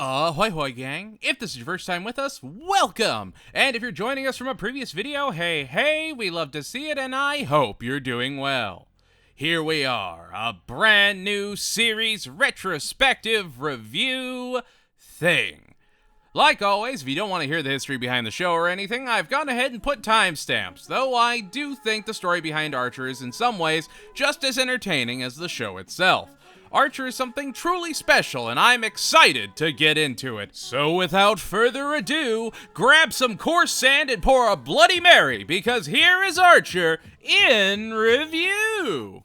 Ahoy hoy gang, if this is your first time with us, welcome! And if you're joining us from a previous video, hey, we love to see it and I hope you're doing well. Here we are, a brand new series retrospective review thing. Like always, if you don't want to hear the history behind the show or anything, I've gone ahead and put timestamps, though I do think the story behind Archer is in some ways just as entertaining as the show itself. Archer is something truly special, and I'm excited to get into it. So without further ado, grab some coarse sand and pour a Bloody Mary, because here is Archer in review!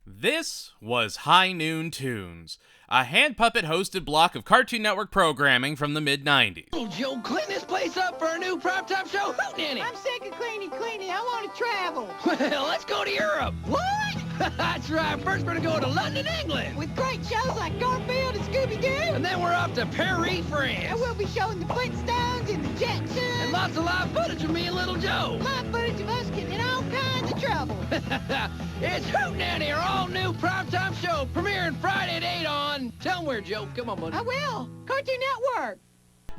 This was High Noon Tunes, a hand puppet hosted block of Cartoon Network programming from the mid-90s. Oh, Joe, clean this place up for a new primetime show, Hootenanny! I'm sick of cleaning. I want to travel. Well, let's go to Europe! What? That's right, first we're gonna go to London, England! With great shows like Garfield and Scooby-Doo? And then we're off to Paris, And France! we'll be showing the Flintstones and the Jetsons. And lots of live footage of me and Little Joe! Live footage of us getting in all kinds of trouble. It's Hootenanny, our all-new primetime show, premiering Friday at 8 on... Tell them where, Joe. Come on, buddy. I will. Cartoon Network.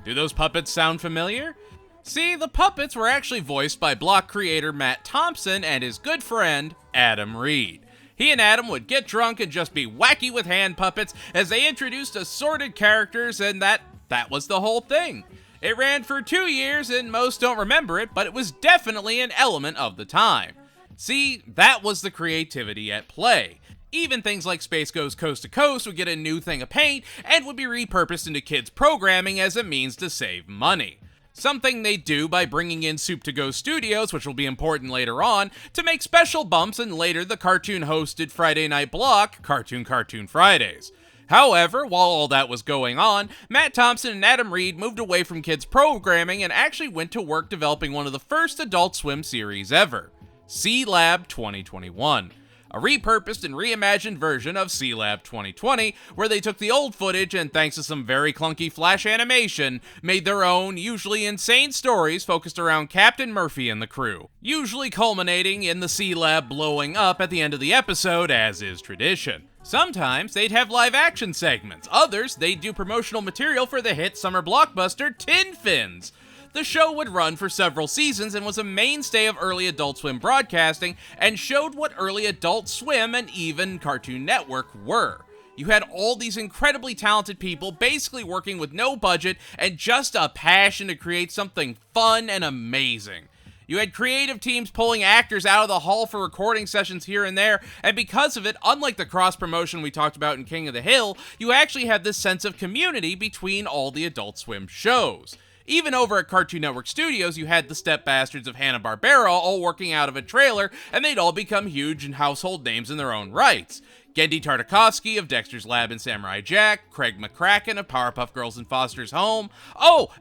Do those puppets sound familiar? See, the puppets were actually voiced by block creator Matt Thompson and his good friend, Adam Reed. He and Adam would get drunk and just be wacky with hand puppets as they introduced assorted characters, and that was the whole thing. It ran for 2 years, and most don't remember it, but it was definitely an element of the time. See, that was the creativity at play. Even things like Space Goes Coast to Coast would get a new thing of paint and would be repurposed into kids' programming as a means to save money. Something they do by bringing in Soup to Go Studios, which will be important later on, to make special bumps and later the cartoon-hosted Friday night block, Cartoon Fridays. However, while all that was going on, Matt Thompson and Adam Reed moved away from kids' programming and actually went to work developing one of the first Adult Swim series ever, C-Lab 2021. A repurposed and reimagined version of C-Lab 2020, where they took the old footage and, thanks to some very clunky flash animation, made their own, usually insane stories focused around Captain Murphy and the crew, usually culminating in the C-Lab blowing up at the end of the episode, as is tradition. Sometimes they'd have live-action segments, others they'd do promotional material for the hit summer blockbuster Tin Fins. The show would run for several seasons and was a mainstay of early Adult Swim broadcasting and showed what early Adult Swim and even Cartoon Network were. You had all these incredibly talented people basically working with no budget and just a passion to create something fun and amazing. You had creative teams pulling actors out of the hall for recording sessions here and there, and because of it, unlike the cross-promotion we talked about in King of the Hill, you actually had this sense of community between all the Adult Swim shows. Even over at Cartoon Network Studios, you had the step bastards of Hanna-Barbera all working out of a trailer, and they'd all become huge and household names in their own rights. Gendy Tartakovsky of Dexter's Lab and Samurai Jack, Craig McCracken of Powerpuff Girls and Foster's Home,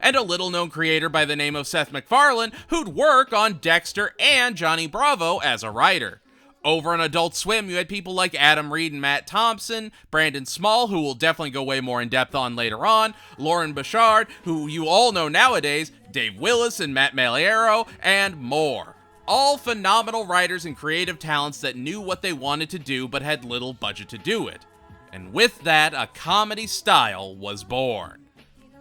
and a little-known creator by the name of Seth MacFarlane, who'd work on Dexter and Johnny Bravo as a writer. Over on Adult Swim, you had people like Adam Reed and Matt Thompson, Brandon Small, who we'll definitely go way more in-depth on later on, Lauren Bouchard, who you all know nowadays, Dave Willis and Matt Maliero, and more. All phenomenal writers and creative talents that knew what they wanted to do but had little budget to do it. And with that, a comedy style was born.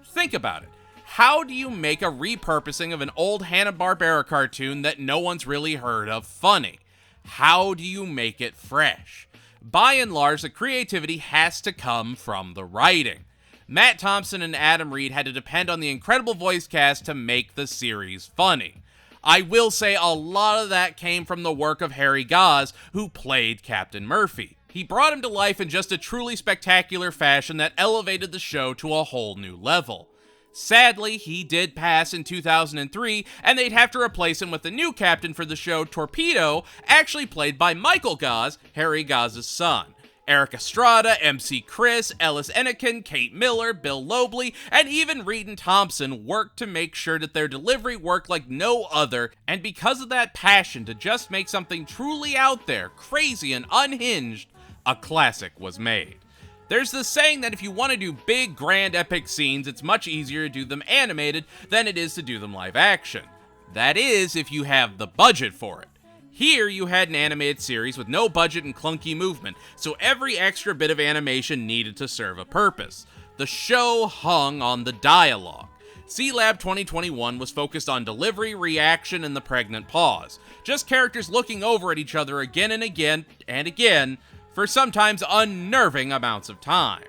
Think about it. How do you make a repurposing of an old Hanna-Barbera cartoon that no one's really heard of funny? How do you make it fresh? By and large, the creativity has to come from the writing. Matt Thompson and Adam Reed had to depend on the incredible voice cast to make the series funny. I will say a lot of that came from the work of Harry Goz, who played Captain Murphy. He brought him to life in just a truly spectacular fashion that elevated the show to a whole new level. Sadly, he did pass in 2003, and they'd have to replace him with the new captain for the show, Torpedo, actually played by Michael Goz, Harry Goz's son. Eric Estrada, MC Chris, Ellis Enikin, Kate Miller, Bill Lobley, and even Reed and Thompson worked to make sure that their delivery worked like no other, and because of that passion to just make something truly out there, crazy and unhinged, a classic was made. There's this saying that if you want to do big, grand, epic scenes, it's much easier to do them animated than it is to do them live action. That is, if you have the budget for it. Here you had an animated series with no budget and clunky movement, so every extra bit of animation needed to serve a purpose. The show hung on the dialogue. C-Lab 2021 was focused on delivery, reaction, and the pregnant pause. Just characters looking over at each other again and again and again for sometimes unnerving amounts of time.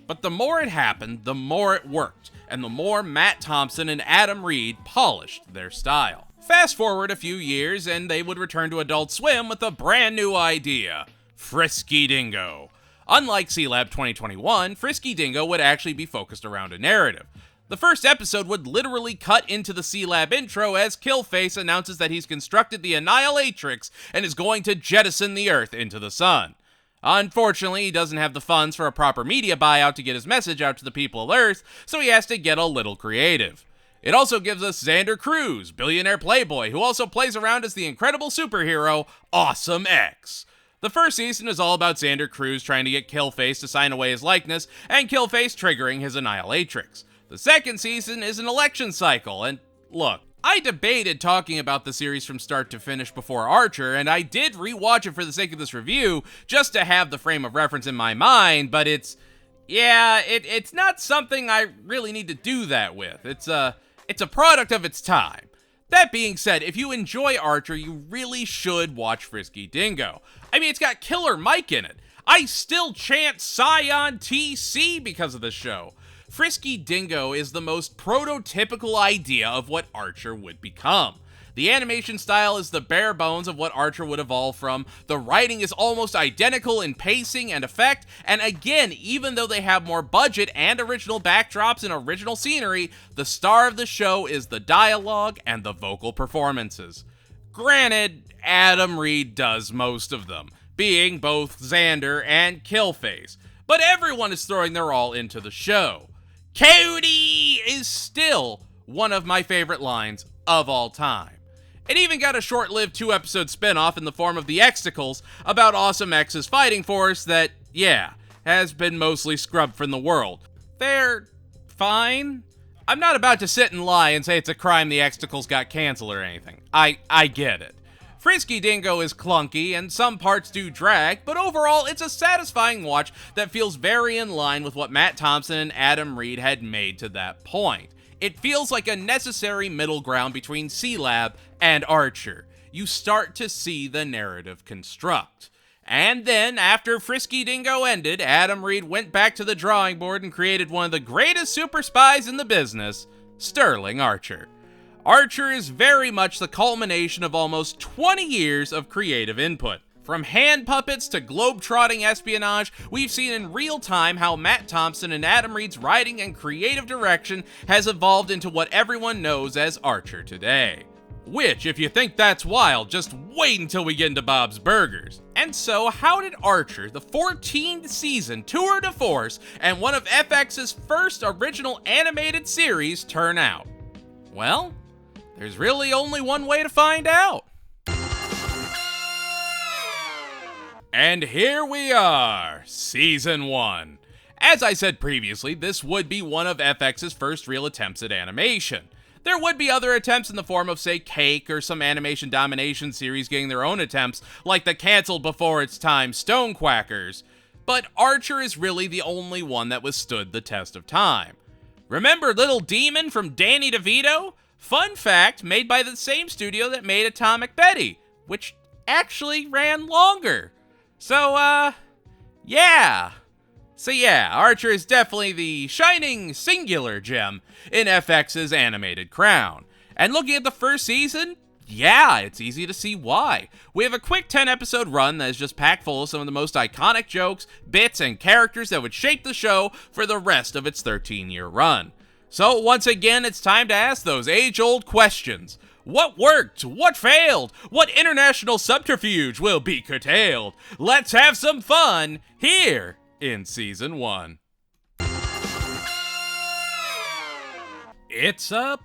But the more it happened, the more it worked, and the more Matt Thompson and Adam Reed polished their style. Fast forward a few years, and they would return to Adult Swim with a brand new idea: Frisky Dingo. Unlike C-Lab 2021, Frisky Dingo would actually be focused around a narrative. The first episode would literally cut into the C-Lab intro as Killface announces that he's constructed the Annihilatrix and is going to jettison the Earth into the sun. Unfortunately, he doesn't have the funds for a proper media buyout to get his message out to the people of Earth, so he has to get a little creative. It also gives us Xander Cruz, billionaire playboy, who also plays around as the incredible superhero Awesome X. The first season is all about Xander Cruz trying to get Killface to sign away his likeness, and Killface triggering his Annihilatrix. The second season is an election cycle, and look, I debated talking about the series from start to finish before Archer, and I did rewatch it for the sake of this review, just to have the frame of reference in my mind, but it's not something I really need to do that with. It's a product of its time. That being said, if you enjoy Archer, you really should watch Frisky Dingo. I mean, it's got Killer Mike in it. I still chant Scion TC because of the show. Frisky Dingo is the most prototypical idea of what Archer would become. The animation style is the bare bones of what Archer would evolve from. The writing is almost identical in pacing and effect, and again, even though they have more budget and original backdrops and original scenery, the star of the show is the dialogue and the vocal performances. Granted, Adam Reed does most of them, being both Xander and Killface, but everyone is throwing their all into the show. Cody is still one of my favorite lines of all time. It even got a short-lived 2-episode spin-off in the form of the Exticles about Awesome X's fighting force that, has been mostly scrubbed from the world. They're fine. I'm not about to sit and lie and say it's a crime the Exticles got canceled or anything. I get it. Frisky Dingo is clunky and some parts do drag, but overall it's a satisfying watch that feels very in line with what Matt Thompson and Adam Reed had made to that point. It feels like a necessary middle ground between C-Lab and Archer. You start to see the narrative construct. And then, after Frisky Dingo ended, Adam Reed went back to the drawing board and created one of the greatest super spies in the business, Sterling Archer. Archer is very much the culmination of almost 20 years of creative input. From hand puppets to globe-trotting espionage, we've seen in real time how Matt Thompson and Adam Reed's writing and creative direction has evolved into what everyone knows as Archer today. Which, if you think that's wild, just wait until we get into Bob's Burgers. And so, how did Archer, the 14th season tour de force, and one of FX's first original animated series turn out? Well, there's really only one way to find out. And here we are, Season 1. As I said previously, this would be one of FX's first real attempts at animation. There would be other attempts in the form of, say, Cake or some animation domination series getting their own attempts, like the canceled before its time Stonequackers. But Archer is really the only one that withstood the test of time. Remember Little Demon from Danny DeVito? Fun fact, made by the same studio that made Atomic Betty, which actually ran longer. So, Archer is definitely the shining singular gem in FX's animated crown. And looking at the first season, it's easy to see why. We have a quick 10-episode run that is just packed full of some of the most iconic jokes, bits, and characters that would shape the show for the rest of its 13-year run. So once again, it's time to ask those age-old questions. What worked? What failed? What international subterfuge will be curtailed? Let's have some fun here in Season 1. It's a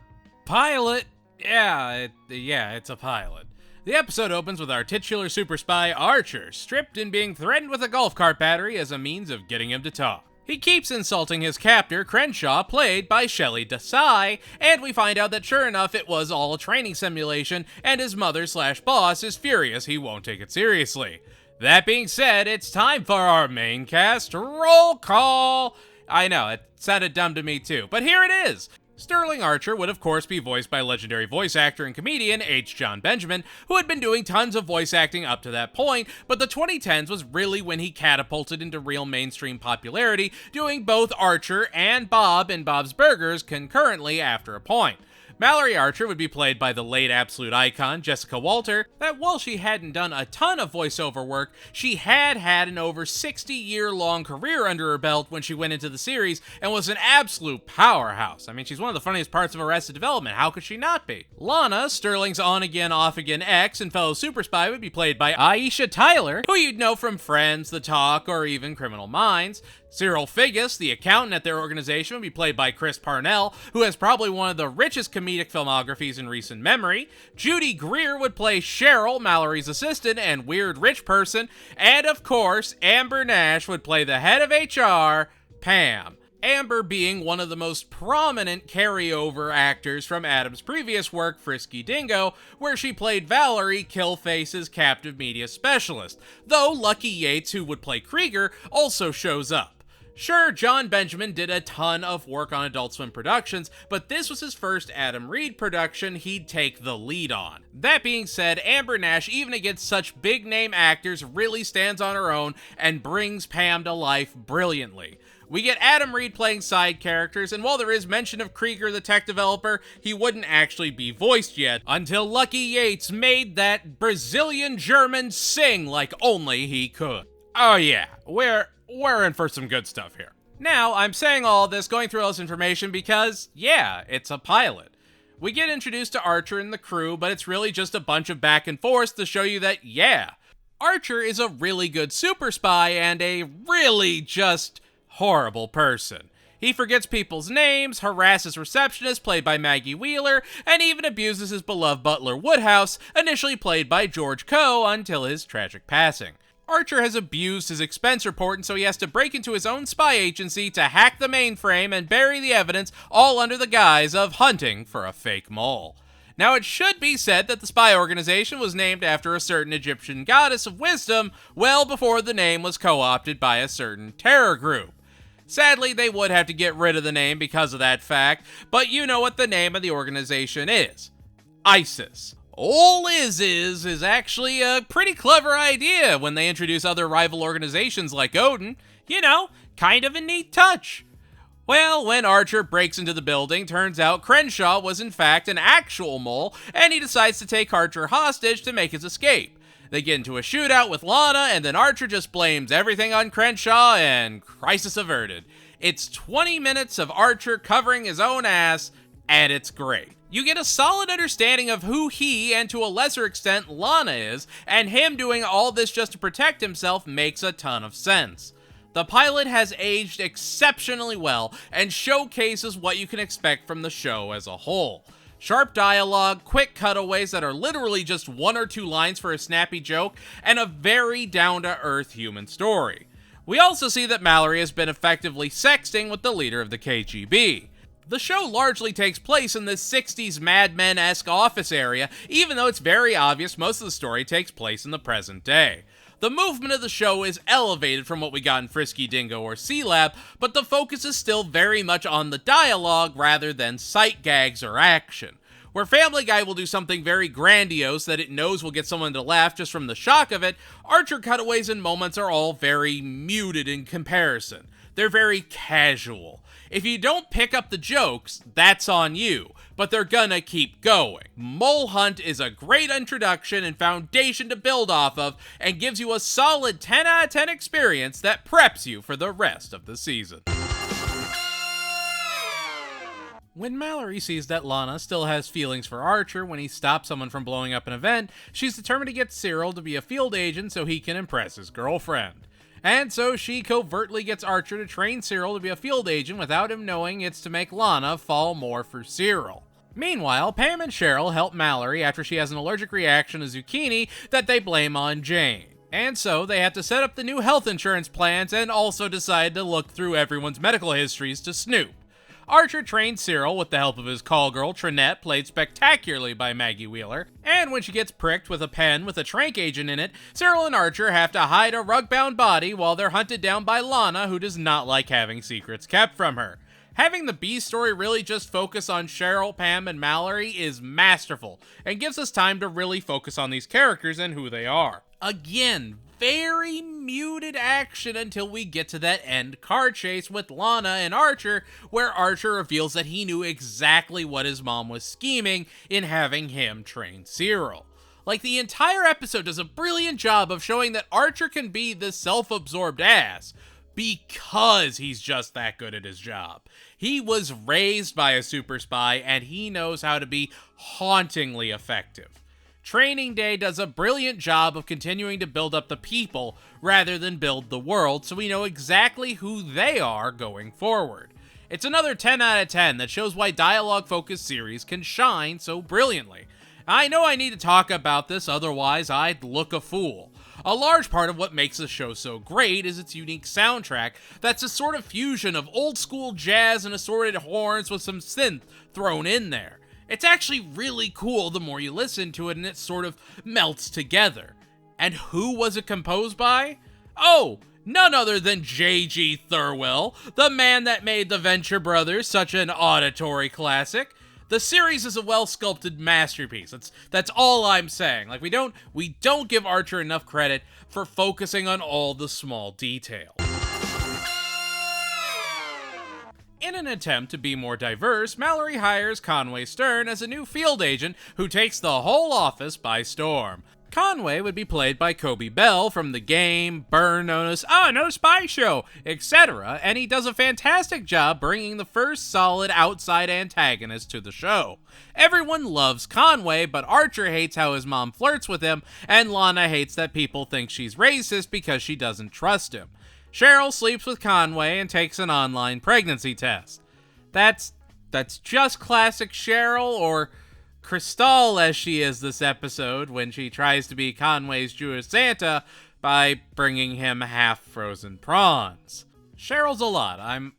pilot. It's a pilot. The episode opens with our titular super spy, Archer, stripped and being threatened with a golf cart battery as a means of getting him to talk. He keeps insulting his captor, Crenshaw, played by Shelley Desai, and we find out that sure enough it was all a training simulation, and his mother/boss is furious he won't take it seriously. That being said, it's time for our main cast roll call. I know, it sounded dumb to me too, but here it is. Sterling Archer would of course be voiced by legendary voice actor and comedian H. John Benjamin, who had been doing tons of voice acting up to that point, but the 2010s was really when he catapulted into real mainstream popularity, doing both Archer and Bob in Bob's Burgers concurrently after a point. Mallory Archer would be played by the late absolute icon Jessica Walter, that while she hadn't done a ton of voiceover work, she had an over 60-year-long career under her belt when she went into the series and was an absolute powerhouse. I mean, she's one of the funniest parts of Arrested Development. How could she not be? Lana, Sterling's on-again, off-again ex and fellow super spy, would be played by Aisha Tyler, who you'd know from Friends, The Talk, or even Criminal Minds. Cyril Figgis, the accountant at their organization, would be played by Chris Parnell, who has probably one of the richest comedic filmographies in recent memory. Judy Greer would play Cheryl, Mallory's assistant and weird rich person. And of course, Amber Nash would play the head of HR, Pam. Amber being one of the most prominent carryover actors from Adam's previous work, Frisky Dingo, where she played Valerie, Killface's captive media specialist, though Lucky Yates, who would play Krieger, also shows up. Sure, John Benjamin did a ton of work on Adult Swim Productions, but this was his first Adam Reed production he'd take the lead on. That being said, Amber Nash, even against such big-name actors, really stands on her own and brings Pam to life brilliantly. We get Adam Reed playing side characters, and while there is mention of Krieger the tech developer, he wouldn't actually be voiced yet until Lucky Yates made that Brazilian German sing like only he could. Oh yeah, we're in for some good stuff here. Now, I'm saying all this, going through all this information because, yeah, it's a pilot. We get introduced to Archer and the crew, but it's really just a bunch of back and forth to show you that, yeah, Archer is a really good super spy and a really just horrible person. He forgets people's names, harasses receptionists, played by Maggie Wheeler, and even abuses his beloved butler Woodhouse, initially played by George Coe, until his tragic passing. Archer has abused his expense report, and so he has to break into his own spy agency to hack the mainframe and bury the evidence, all under the guise of hunting for a fake mole. Now, it should be said that the spy organization was named after a certain Egyptian goddess of wisdom well before the name was co-opted by a certain terror group. Sadly, they would have to get rid of the name because of that fact, but you know what the name of the organization is. ISIS. All is actually a pretty clever idea when they introduce other rival organizations like Odin. You know, kind of a neat touch. Well, when Archer breaks into the building, turns out Crenshaw was in fact an actual mole, and he decides to take Archer hostage to make his escape. They get into a shootout with Lana, and then Archer just blames everything on Crenshaw, and crisis averted. It's 20 minutes of Archer covering his own ass, and it's great. You get a solid understanding of who he, and to a lesser extent, Lana is, and him doing all this just to protect himself makes a ton of sense. The pilot has aged exceptionally well, and showcases what you can expect from the show as a whole. Sharp dialogue, quick cutaways that are literally just one or two lines for a snappy joke, and a very down-to-earth human story. We also see that Mallory has been effectively sexting with the leader of the KGB. The show largely takes place in this 60s Mad Men-esque office area, even though it's very obvious most of the story takes place in the present day. The movement of the show is elevated from what we got in Frisky Dingo or C-Lab, but the focus is still very much on the dialogue rather than sight gags or action. Where Family Guy will do something very grandiose that it knows will get someone to laugh just from the shock of it, Archer cutaways and moments are all very muted in comparison. They're very casual. If you don't pick up the jokes, that's on you, but they're gonna keep going. Mole Hunt is a great introduction and foundation to build off of, and gives you a solid 10 out of 10 experience that preps you for the rest of the season. When Mallory sees that Lana still has feelings for Archer when he stops someone from blowing up an event, she's determined to get Cyril to be a field agent so he can impress his girlfriend. And so she covertly gets Archer to train Cyril to be a field agent without him knowing it's to make Lana fall more for Cyril. Meanwhile, Pam and Cheryl help Mallory after she has an allergic reaction to zucchini that they blame on Jane. And so they have to set up the new health insurance plans and also decide to look through everyone's medical histories to snoop. Archer trains Cyril with the help of his call girl, Trinette, played spectacularly by Maggie Wheeler, and when she gets pricked with a pen with a trank agent in it, Cyril and Archer have to hide a rug-bound body while they're hunted down by Lana, who does not like having secrets kept from her. Having the B story really just focus on Cheryl, Pam, and Mallory is masterful, and gives us time to really focus on these characters and who they are. Again, very muted action until we get to that end car chase with Lana and Archer, where Archer reveals that he knew exactly what his mom was scheming in having him train Cyril. Like, the entire episode does a brilliant job of showing that Archer can be this self-absorbed ass because he's just that good at his job. He was raised by a super spy, and he knows how to be hauntingly effective. Training Day does a brilliant job of continuing to build up the people rather than build the world, so we know exactly who they are going forward. It's another 10 out of 10 that shows why dialogue-focused series can shine so brilliantly. I know I need to talk about this, otherwise I'd look a fool. A large part of what makes the show so great is its unique soundtrack that's a sort of fusion of old-school jazz and assorted horns with some synth thrown in there. It's actually really cool the more you listen to it, and it sort of melts together. And who was it composed by? Oh, none other than J.G. Thirlwell, the man that made the Venture Brothers such an auditory classic. The series is a well-sculpted masterpiece. That's all I'm saying. Like, we don't give Archer enough credit for focusing on all the small details. In an attempt to be more diverse, Mallory hires Conway Stern as a new field agent who takes the whole office by storm. Conway would be played by Kobe Bell from The Game, Burn, known as Oh No Spy Show, etc., and he does a fantastic job bringing the first solid outside antagonist to the show. Everyone loves Conway, but Archer hates how his mom flirts with him, and Lana hates that people think she's racist because she doesn't trust him. Cheryl sleeps with Conway and takes an online pregnancy test. That's just classic Cheryl, or Crystal as she is this episode when she tries to be Conway's Jewish Santa by bringing him half-frozen prawns. Cheryl's a lot, I'm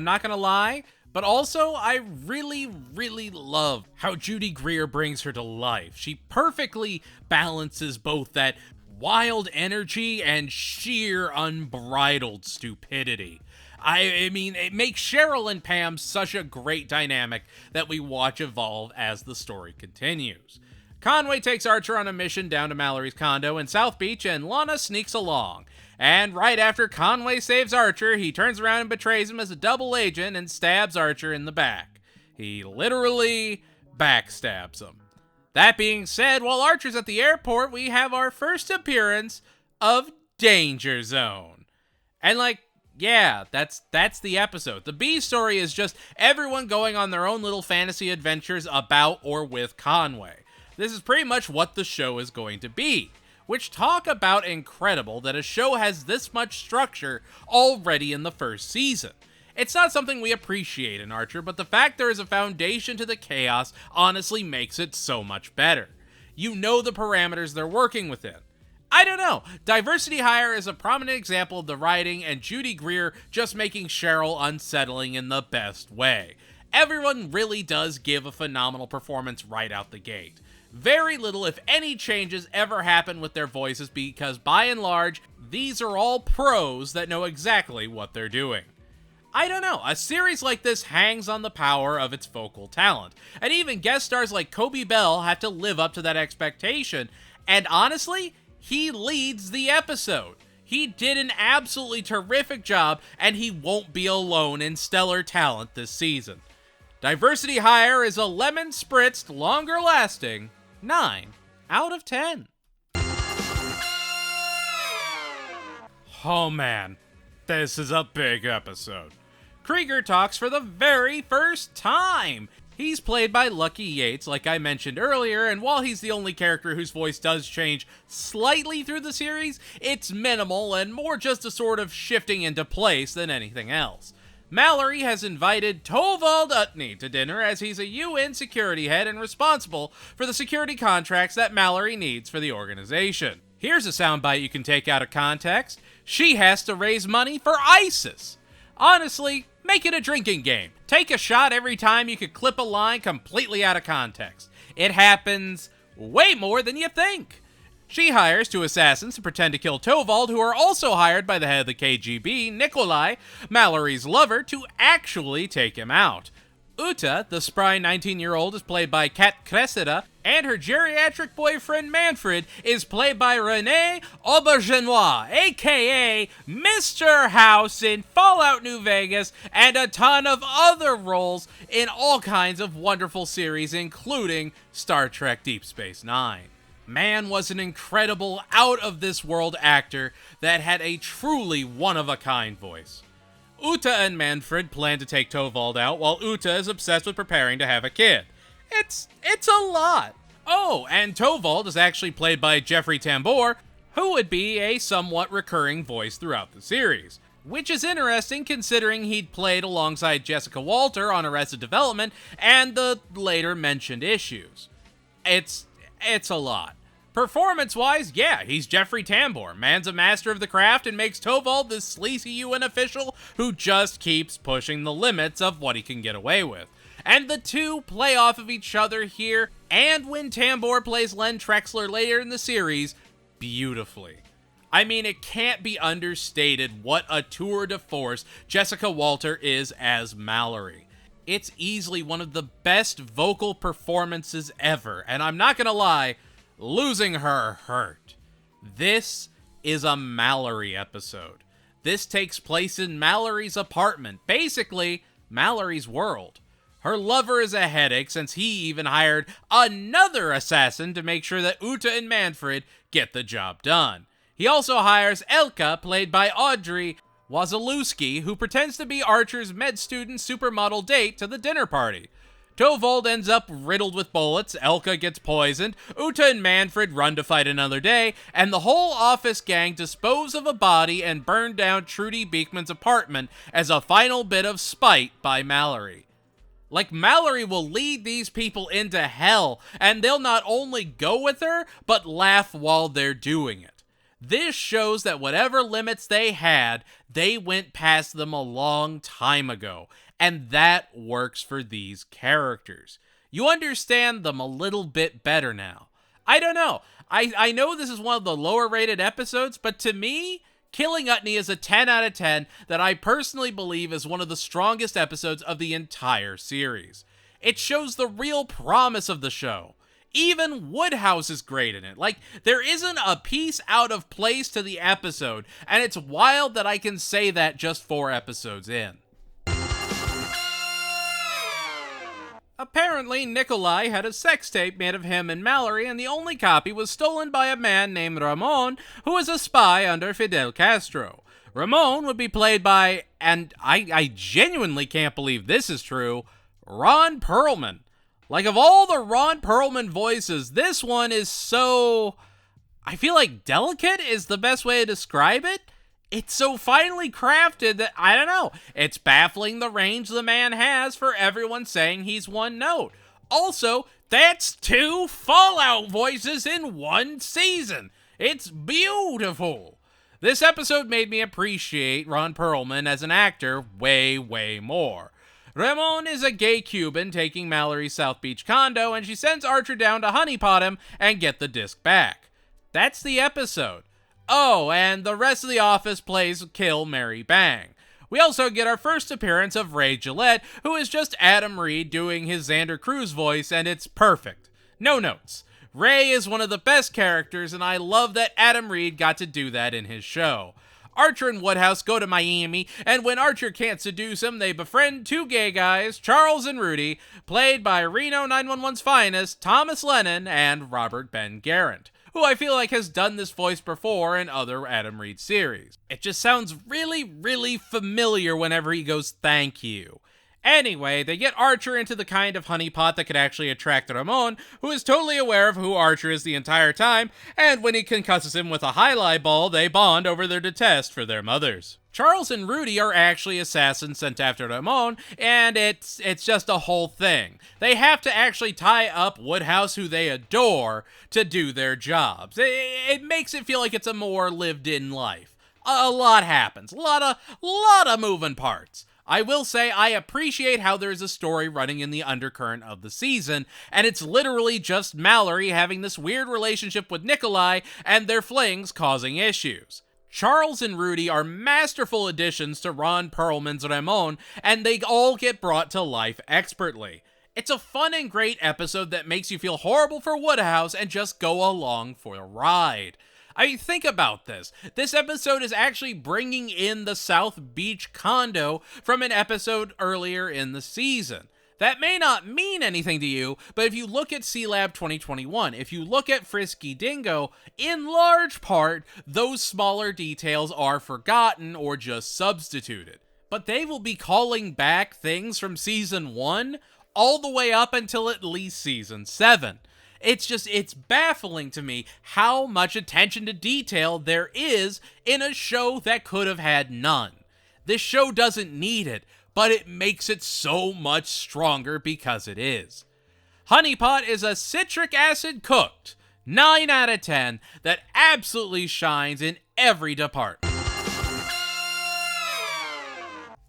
not gonna lie, but also I really love how Judy Greer brings her to life. She perfectly balances both that wild energy and sheer unbridled stupidity. I mean, it makes Cheryl and Pam such a great dynamic that we watch evolve as the story continues. Conway takes Archer on a mission down to Mallory's condo in South Beach, and Lana sneaks along. And right after Conway saves Archer, he turns around and betrays him as a double agent and stabs Archer in the back. He literally backstabs him. That being said, while Archer's at the airport, we have our first appearance of Danger Zone. And yeah, that's the episode. The B story is just everyone going on their own little fantasy adventures about or with Conway. This is pretty much what the show is going to be. Which, talk about incredible that a show has this much structure already in the first season. It's not something we appreciate in Archer, but the fact there is a foundation to the chaos honestly makes it so much better. You know the parameters they're working within. I don't know, Diversity Hire is a prominent example of the writing and Judy Greer just making Cheryl unsettling in the best way. Everyone really does give a phenomenal performance right out the gate. Very little, if any, changes ever happen with their voices because by and large, these are all pros that know exactly what they're doing. I don't know, a series like this hangs on the power of its vocal talent, and even guest stars like Kobe Bell have to live up to that expectation, and honestly, he leads the episode. He did an absolutely terrific job, and he won't be alone in stellar talent this season. Diversity Hire is a lemon-spritzed, longer-lasting 9 out of 10. Oh man, this is a big episode. Krieger talks for the very first time. He's played by Lucky Yates, like I mentioned earlier, and while he's the only character whose voice does change slightly through the series, it's minimal and more just a sort of shifting into place than anything else. Mallory has invited Tovald Utney to dinner as he's a UN security head and responsible for the security contracts that Mallory needs for the organization. Here's a soundbite you can take out of context. She has to raise money for ISIS. Honestly, make it a drinking game. Take a shot every time you could clip a line completely out of context. It happens way more than you think. She hires two assassins to pretend to kill Tovald, who are also hired by the head of the KGB, Nikolai, Mallory's lover, to actually take him out. Uta, the spry 19-year-old, is played by Kat Cressida, and her geriatric boyfriend Manfred is played by René Aubergenois, aka Mr. House in Fallout New Vegas, and a ton of other roles in all kinds of wonderful series, including Star Trek Deep Space Nine. Man was an incredible, out-of-this-world actor that had a truly one-of-a-kind voice. Uta and Manfred plan to take Tovald out, while Uta is obsessed with preparing to have a kid. It's a lot. Oh, and Tovald is actually played by Jeffrey Tambor, who would be a somewhat recurring voice throughout the series. Which is interesting considering he'd played alongside Jessica Walter on Arrested Development and the later mentioned issues. It's a lot. Performance-wise, yeah, he's Jeffrey Tambor. Man's a master of the craft and makes Tovald this sleazy UN official who just keeps pushing the limits of what he can get away with. And the two play off of each other here, and when Tambor plays Len Trexler later in the series, beautifully. I mean, it can't be understated what a tour de force Jessica Walter is as Mallory. It's easily one of the best vocal performances ever, and I'm not gonna lie, losing her hurt. This is a Mallory episode. This takes place in Mallory's apartment, basically Mallory's world. Her lover is a headache since he even hired another assassin to make sure that Uta and Manfred get the job done. He also hires Elka, played by Audrey Wazalewski, who pretends to be Archer's med student supermodel date to the dinner party. Tovald ends up riddled with bullets, Elka gets poisoned, Uta and Manfred run to fight another day, and the whole office gang dispose of a body and burn down Trudy Beekman's apartment as a final bit of spite by Mallory. Like, Mallory will lead these people into hell, and they'll not only go with her, but laugh while they're doing it. This shows that whatever limits they had, they went past them a long time ago, and that works for these characters. You understand them a little bit better now. I don't know. I know this is one of the lower rated episodes, but to me, Killing Utney is a 10 out of 10 that I personally believe is one of the strongest episodes of the entire series. It shows the real promise of the show. Even Woodhouse is great in it. Like, there isn't a piece out of place to the episode, and it's wild that I can say that just 4 episodes in. Apparently, Nikolai had a sex tape made of him and Mallory, and the only copy was stolen by a man named Ramon, who was a spy under Fidel Castro. Ramon would be played by, and I genuinely can't believe this is true, Ron Perlman. Like, of all the Ron Perlman voices, this one is so, I feel like delicate is the best way to describe it. It's so finely crafted that, I don't know, it's baffling the range the man has for everyone saying he's one note. Also, that's 2 Fallout voices in one season. It's beautiful. This episode made me appreciate Ron Perlman as an actor way, way more. Ramon is a gay Cuban taking Mallory's South Beach condo, and she sends Archer down to honeypot him and get the disc back. That's the episode. Oh, and the rest of the office plays Kill, Marry, Bang. We also get our first appearance of Ray Gillette, who is just Adam Reed doing his Xander Cruz voice, and it's perfect. No notes. Ray is one of the best characters, and I love that Adam Reed got to do that in his show. Archer and Woodhouse go to Miami, and when Archer can't seduce him, they befriend 2 gay guys, Charles and Rudy, played by Reno 911's finest, Thomas Lennon, and Robert Ben Garant, who I feel like has done this voice before in other Adam Reed series. It just sounds really, really familiar whenever he goes, "thank you." Anyway, they get Archer into the kind of honeypot that could actually attract Ramon, who is totally aware of who Archer is the entire time, and when he concusses him with a highlight ball, they bond over their detest for their mothers. Charles and Rudy are actually assassins sent after Ramon, and it's just a whole thing. They have to actually tie up Woodhouse, who they adore, to do their jobs. It makes it feel like it's a more lived-in life. A lot happens. A lot of moving parts. I will say I appreciate how there's a story running in the undercurrent of the season, and it's literally just Mallory having this weird relationship with Nikolai and their flings causing issues. Charles and Rudy are masterful additions to Ron Perlman's Ramon, and they all get brought to life expertly. It's a fun and great episode that makes you feel horrible for Woodhouse and just go along for the ride. I mean, think about this. This episode is actually bringing in the South Beach condo from an episode earlier in the season. That may not mean anything to you, but if you look at C-Lab 2021, if you look at Frisky Dingo, in large part, those smaller details are forgotten or just substituted. But they will be calling back things from Season 1 all the way up until at least Season 7. It's baffling to me how much attention to detail there is in a show that could have had none. This show doesn't need it, but it makes it so much stronger because it is. Honeypot is a citric acid cooked 9 out of 10 that absolutely shines in every department.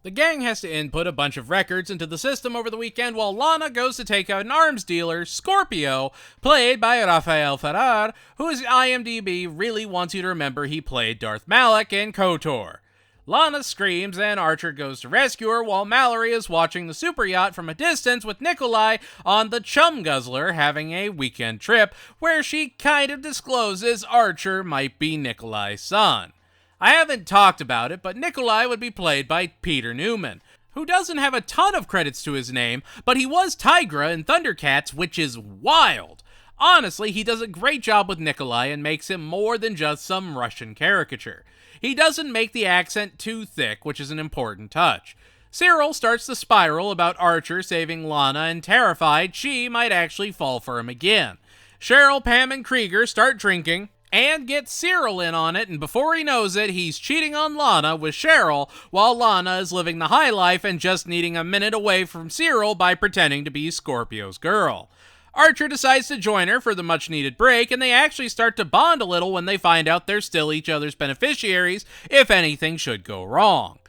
The gang has to input a bunch of records into the system over the weekend while Lana goes to take out an arms dealer, Scorpio, played by Rafael Ferrar, whose IMDb really wants you to remember he played Darth Malak in KOTOR. Lana screams and Archer goes to rescue her while Mallory is watching the super yacht from a distance with Nikolai on the Chum Guzzler having a weekend trip where she kind of discloses Archer might be Nikolai's son. I haven't talked about it, but Nikolai would be played by Peter Newman, who doesn't have a ton of credits to his name, but he was Tigra in Thundercats, which is wild. Honestly, he does a great job with Nikolai and makes him more than just some Russian caricature. He doesn't make the accent too thick, which is an important touch. Cyril starts the spiral about Archer saving Lana and terrified she might actually fall for him again. Cheryl, Pam, and Krieger start drinking and get Cyril in on it, and before he knows it, he's cheating on Lana with Cheryl, while Lana is living the high life and just needing a minute away from Cyril by pretending to be Scorpio's girl. Archer decides to join her for the much-needed break, and they actually start to bond a little when they find out they're still each other's beneficiaries if anything should go wrong.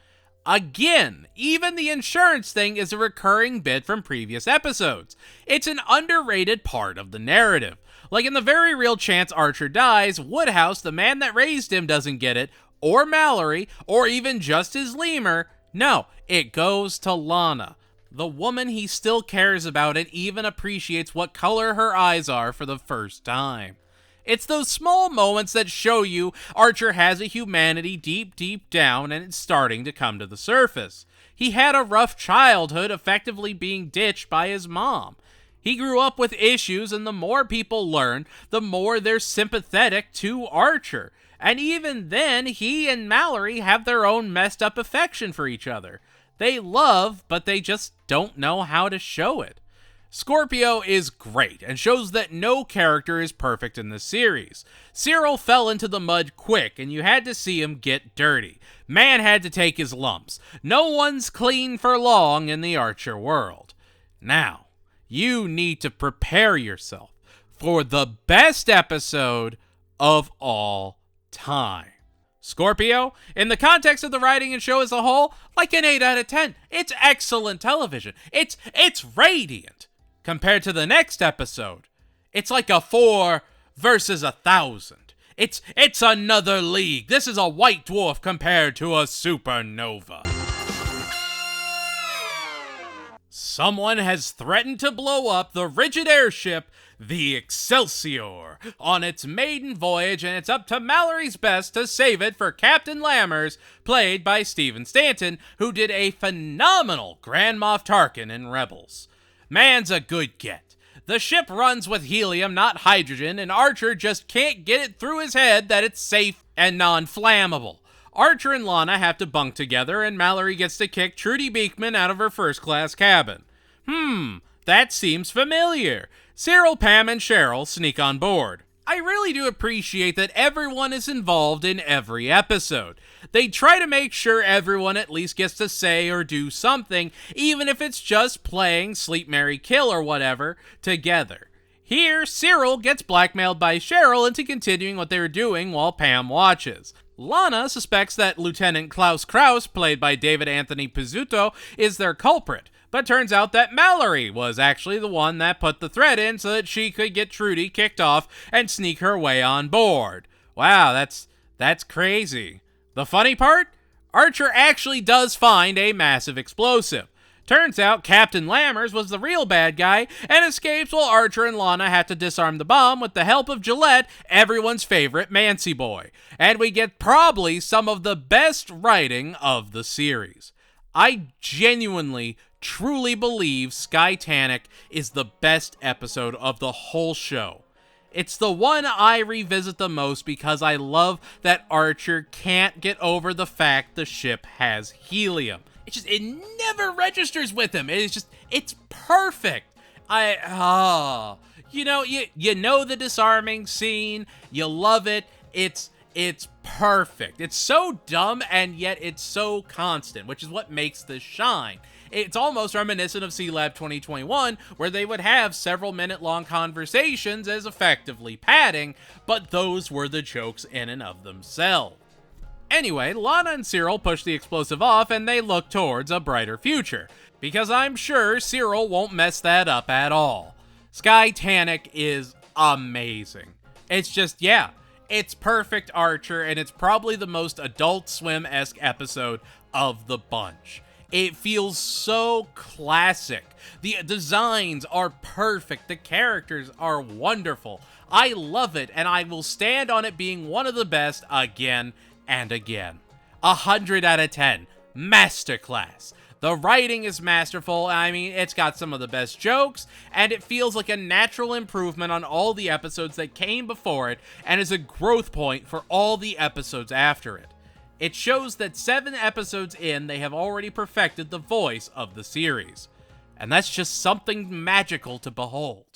Again, even the insurance thing is a recurring bit from previous episodes. It's an underrated part of the narrative. Like in the very real chance Archer dies, Woodhouse, the man that raised him, doesn't get it, or Mallory, or even just his lemur. No, it goes to Lana, the woman he still cares about and even appreciates what color her eyes are for the first time. It's those small moments that show you Archer has a humanity deep down and it's starting to come to the surface. He had a rough childhood, effectively being ditched by his mom. He grew up with issues, and the more people learn, the more they're sympathetic to Archer. And even then, he and Mallory have their own messed up affection for each other. They love, but they just don't know how to show it. Scorpio is great, and shows that no character is perfect in this series. Cyril fell into the mud quick, and you had to see him get dirty. Man had to take his lumps. No one's clean for long in the Archer world. Now, you need to prepare yourself for the best episode of all time. Scorpio, in the context of the writing and show as a whole, like an 8 out of 10. It's excellent television. It's radiant. Compared to the next episode, it's like a 4 versus 1,000. It's another league. This is a white dwarf compared to a supernova. Someone has threatened to blow up the rigid airship, the Excelsior, on its maiden voyage, and it's up to Mallory's best to save it for Captain Lammers, played by Stephen Stanton, who did a phenomenal Grand Moff Tarkin in Rebels. Man's a good get. The ship runs with helium, not hydrogen, and Archer just can't get it through his head that it's safe and non-flammable. Archer and Lana have to bunk together, and Mallory gets to kick Trudy Beekman out of her first-class cabin. That seems familiar. Cyril, Pam, and Cheryl sneak on board. I really do appreciate that everyone is involved in every episode. They try to make sure everyone at least gets to say or do something, even if it's just playing Sleep, Marry, Kill or whatever, together. Here, Cyril gets blackmailed by Cheryl into continuing what they're doing while Pam watches. Lana suspects that Lieutenant Klaus Kraus, played by David Anthony Pizzuto, is their culprit, but turns out that Mallory was actually the one that put the thread in so that she could get Trudy kicked off and sneak her way on board. Wow, that's crazy. The funny part? Archer actually does find a massive explosive. Turns out Captain Lammers was the real bad guy and escapes while Archer and Lana have to disarm the bomb with the help of Gillette, everyone's favorite Mancy boy. And we get probably some of the best writing of the series. I genuinely, truly believe Skytanic is the best episode of the whole show. It's the one I revisit the most because I love that Archer can't get over the fact the ship has helium. It never registers with him. It's perfect. You know the disarming scene. You love it. It's perfect. It's so dumb and yet it's so constant, which is what makes this shine. It's almost reminiscent of C-Lab 2021, where they would have several minute-long conversations as effectively padding, but those were the jokes in and of themselves. Anyway, Lana and Cyril push the explosive off and they look towards a brighter future, because I'm sure Cyril won't mess that up at all. Skytanic is amazing. It's perfect Archer, and it's probably the most Adult Swim-esque episode of the bunch. It feels so classic. The designs are perfect. The characters are wonderful. I love it, and I will stand on it being one of the best again and again. 100 out of 10. Masterclass. The writing is masterful. I mean, it's got some of the best jokes, and it feels like a natural improvement on all the episodes that came before it, and is a growth point for all the episodes after it. It shows that 7 episodes in, they have already perfected the voice of the series. And that's just something magical to behold.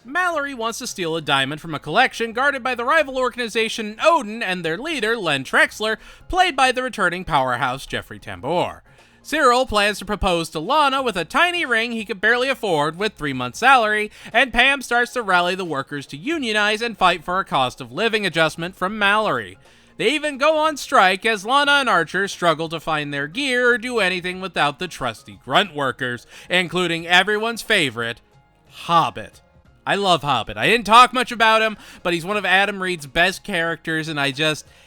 Mallory wants to steal a diamond from a collection guarded by the rival organization Odin and their leader, Len Trexler, played by the returning powerhouse Jeffrey Tambor. Cyril plans to propose to Lana with a tiny ring he could barely afford with 3 months' salary, and Pam starts to rally the workers to unionize and fight for a cost of living adjustment from Mallory. They even go on strike as Lana and Archer struggle to find their gear or do anything without the trusty grunt workers, including everyone's favorite, Hobbit. I love Hobbit. I didn't talk much about him, but he's one of Adam Reed's best characters, and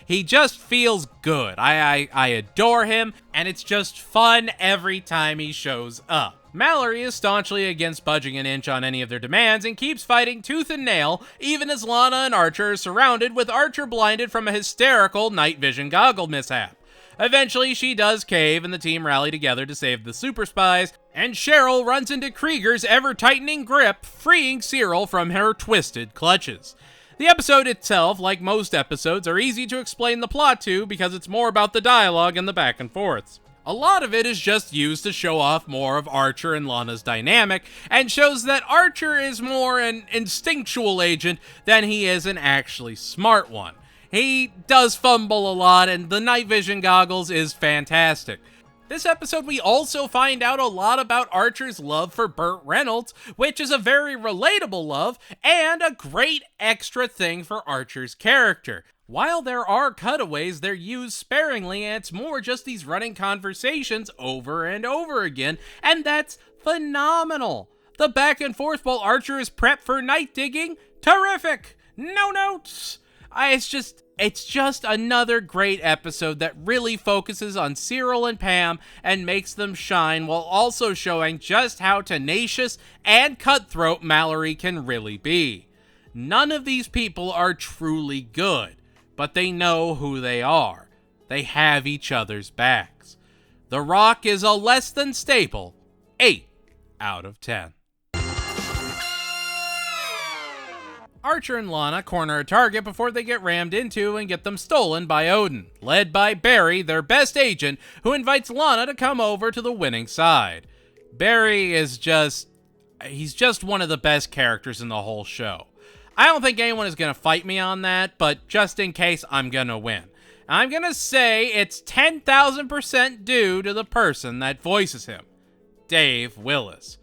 he just feels good. I adore him, and it's just fun every time he shows up. Mallory is staunchly against budging an inch on any of their demands and keeps fighting tooth and nail, even as Lana and Archer are surrounded, with Archer blinded from a hysterical night vision goggle mishap. Eventually, she does cave and the team rally together to save the super spies, and Cheryl runs into Krieger's ever-tightening grip, freeing Cyril from her twisted clutches. The episode itself, like most episodes, are easy to explain the plot to because it's more about the dialogue and the back and forths. A lot of it is just used to show off more of Archer and Lana's dynamic, and shows that Archer is more an instinctual agent than he is an actually smart one. He does fumble a lot, and the night vision goggles is fantastic. This episode, we also find out a lot about Archer's love for Burt Reynolds, which is a very relatable love, and a great extra thing for Archer's character. While there are cutaways, they're used sparingly, and it's more just these running conversations over and over again, and that's phenomenal. The back and forth while Archer is prepped for night digging, terrific! No notes! It's just another great episode that really focuses on Cyril and Pam and makes them shine while also showing just how tenacious and cutthroat Mallory can really be. None of these people are truly good, but they know who they are. They have each other's backs. The Rock is a less than stable 8 out of 10. Archer and Lana corner a target before they get rammed into and get them stolen by Odin, led by Barry, their best agent, who invites Lana to come over to the winning side. Barry is he's just one of the best characters in the whole show. I don't think anyone is going to fight me on that, but just in case, I'm going to win. I'm going to say it's 10,000% due to the person that voices him, Dave Willis.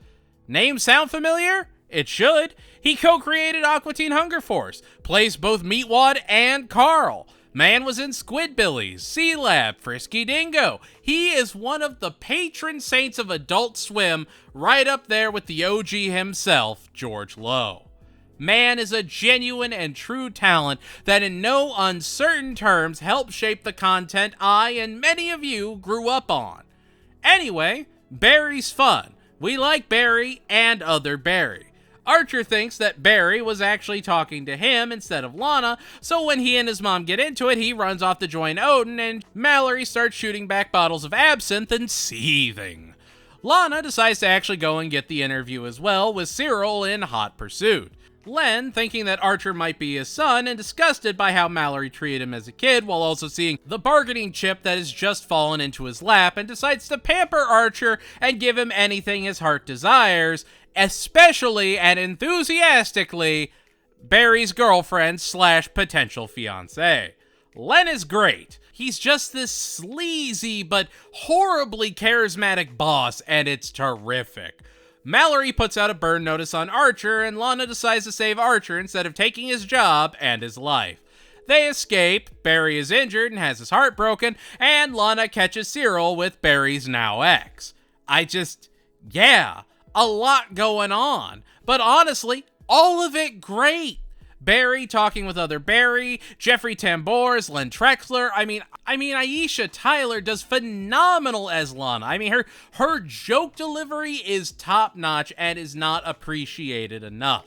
Name sound familiar? It should. He co-created Aqua Teen Hunger Force, plays both Meatwad and Carl. Man was in Squidbillies, C-Lab, Frisky Dingo. He is one of the patron saints of Adult Swim, right up there with the OG himself, George Lowe. Man is a genuine and true talent that in no uncertain terms helped shape the content I and many of you grew up on. Anyway, Barry's fun. We like Barry and other Barry. Archer thinks that Barry was actually talking to him instead of Lana, so when he and his mom get into it, he runs off to join Odin, and Mallory starts shooting back bottles of absinthe and seething. Lana decides to actually go and get the interview as well, with Cyril in hot pursuit. Len, thinking that Archer might be his son and disgusted by how Mallory treated him as a kid while also seeing the bargaining chip that has just fallen into his lap, and decides to pamper Archer and give him anything his heart desires, especially and enthusiastically Barry's girlfriend / potential fiancé. Len is great. He's just this sleazy but horribly charismatic boss, and it's terrific. Mallory puts out a burn notice on Archer, and Lana decides to save Archer instead of taking his job and his life. They escape, Barry is injured and has his heart broken, and Lana catches Cyril with Barry's now ex. A lot going on. But honestly, all of it great. Barry talking with other Barry, Jeffrey Tambors, Len Trexler. I mean, Aisha Tyler does phenomenal as Lana. Her joke delivery is top-notch and is not appreciated enough.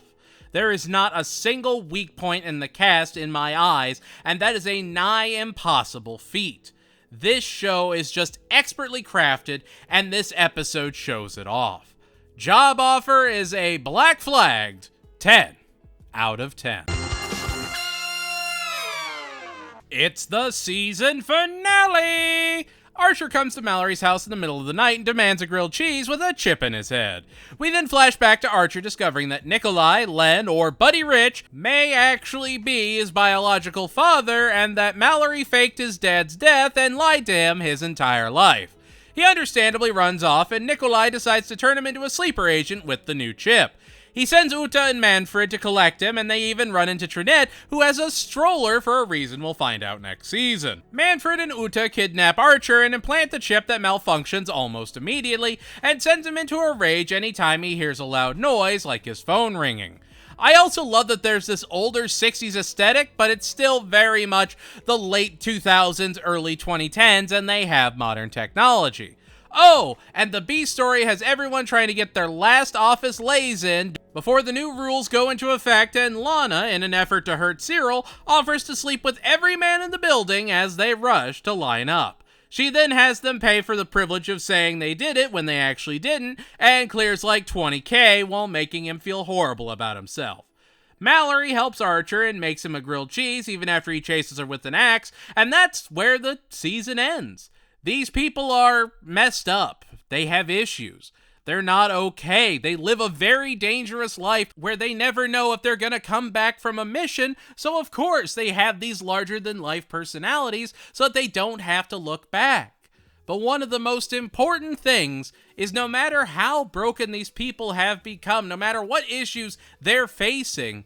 There is not a single weak point in the cast in my eyes, and that is a nigh impossible feat. This show is just expertly crafted, and this episode shows it off. Job offer is a black-flagged 10 out of 10. It's the season finale! Archer comes to Mallory's house in the middle of the night and demands a grilled cheese with a chip in his head. We then flash back to Archer discovering that Nikolai, Len, or Buddy Rich may actually be his biological father, and that Mallory faked his dad's death and lied to him his entire life. He understandably runs off, and Nikolai decides to turn him into a sleeper agent with the new chip. He sends Uta and Manfred to collect him, and they even run into Trinette, who has a stroller for a reason we'll find out next season. Manfred and Uta kidnap Archer and implant the chip that malfunctions almost immediately, and sends him into a rage anytime he hears a loud noise like his phone ringing. I also love that there's this older 60s aesthetic, but it's still very much the late 2000s, early 2010s, and they have modern technology. Oh, and the B story has everyone trying to get their last office lays in before the new rules go into effect, and Lana, in an effort to hurt Cyril, offers to sleep with every man in the building as they rush to line up. She then has them pay for the privilege of saying they did it when they actually didn't, and clears like $20,000 while making him feel horrible about himself. Mallory helps Archer and makes him a grilled cheese even after he chases her with an axe, and that's where the season ends. These people are messed up. They have issues. They're not okay. They live a very dangerous life where they never know if they're gonna come back from a mission, so of course they have these larger-than-life personalities so that they don't have to look back. But one of the most important things is no matter how broken these people have become, no matter what issues they're facing,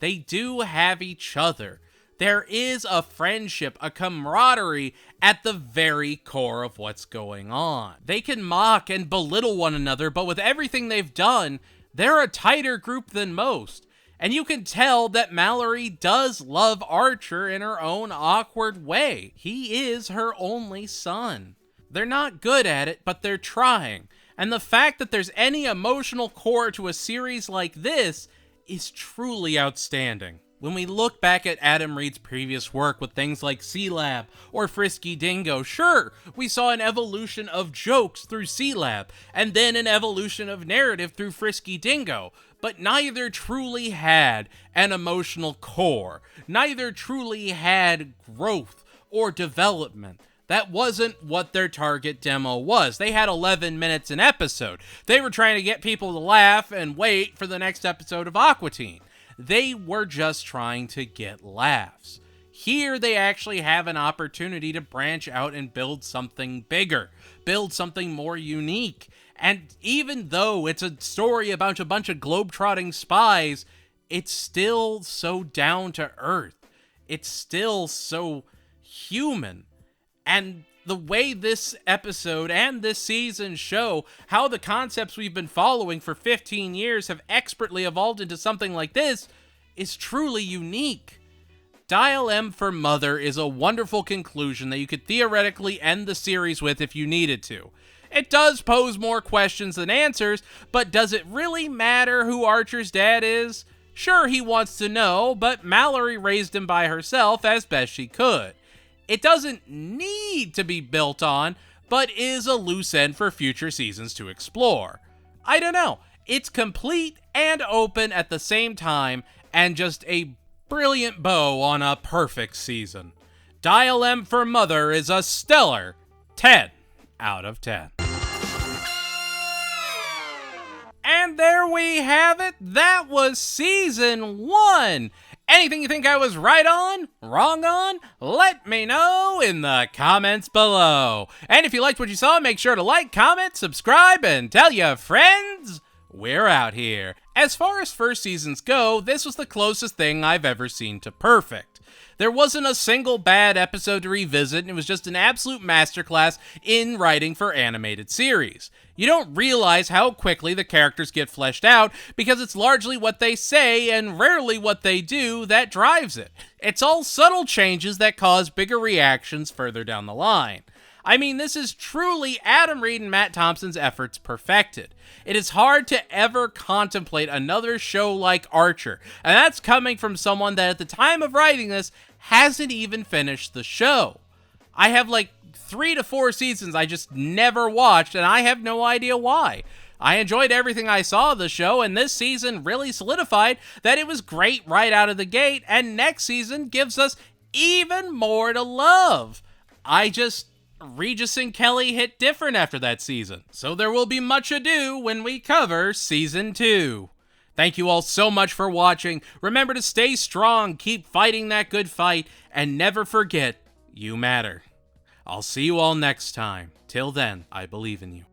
they do have each other. There is a friendship, a camaraderie at the very core of what's going on. They can mock and belittle one another, but with everything they've done, they're a tighter group than most. And you can tell that Mallory does love Archer in her own awkward way. He is her only son. They're not good at it, but they're trying. And the fact that there's any emotional core to a series like this is truly outstanding. When we look back at Adam Reed's previous work with things like C-Lab or Frisky Dingo, sure, we saw an evolution of jokes through C-Lab, and then an evolution of narrative through Frisky Dingo, but neither truly had an emotional core. Neither truly had growth or development. That wasn't what their target demo was. They had 11 minutes an episode. They were trying to get people to laugh and wait for the next episode of Aqua Teen. They were just trying to get laughs. Here, they actually have an opportunity to branch out and build something bigger, build something more unique. And even though it's a story about a bunch of globetrotting spies, it's still so down to earth. It's still so human. And the way this episode and this season show how the concepts we've been following for 15 years have expertly evolved into something like this is truly unique. Dial M for Mother is a wonderful conclusion that you could theoretically end the series with if you needed to. It does pose more questions than answers, but does it really matter who Archer's dad is? Sure, he wants to know, but Mallory raised him by herself as best she could. It doesn't need to be built on, but is a loose end for future seasons to explore. I don't know. It's complete and open at the same time, and just a brilliant bow on a perfect season. Dial M for Mother is a stellar 10 out of 10. And there we have it. That was season 1. Anything you think I was right on, wrong on, let me know in the comments below. And if you liked what you saw, make sure to like, comment, subscribe, and tell your friends we're out here. As far as first seasons go, this was the closest thing I've ever seen to perfect. There wasn't a single bad episode to revisit, and it was just an absolute masterclass in writing for animated series. You don't realize how quickly the characters get fleshed out because it's largely what they say and rarely what they do that drives it. It's all subtle changes that cause bigger reactions further down the line. I mean, this is truly Adam Reed and Matt Thompson's efforts perfected. It is hard to ever contemplate another show like Archer, and that's coming from someone that at the time of writing this hasn't even finished the show. I have like 3 to 4 seasons I just never watched, and I have no idea why. I enjoyed everything I saw of the show, and this season really solidified that it was great right out of the gate, and next season gives us even more to love. Regis and Kelly hit different after that season, so there will be much ado when we cover season 2. Thank you all so much for watching. Remember to stay strong, keep fighting that good fight, and never forget, you matter. I'll see you all next time. Till then, I believe in you.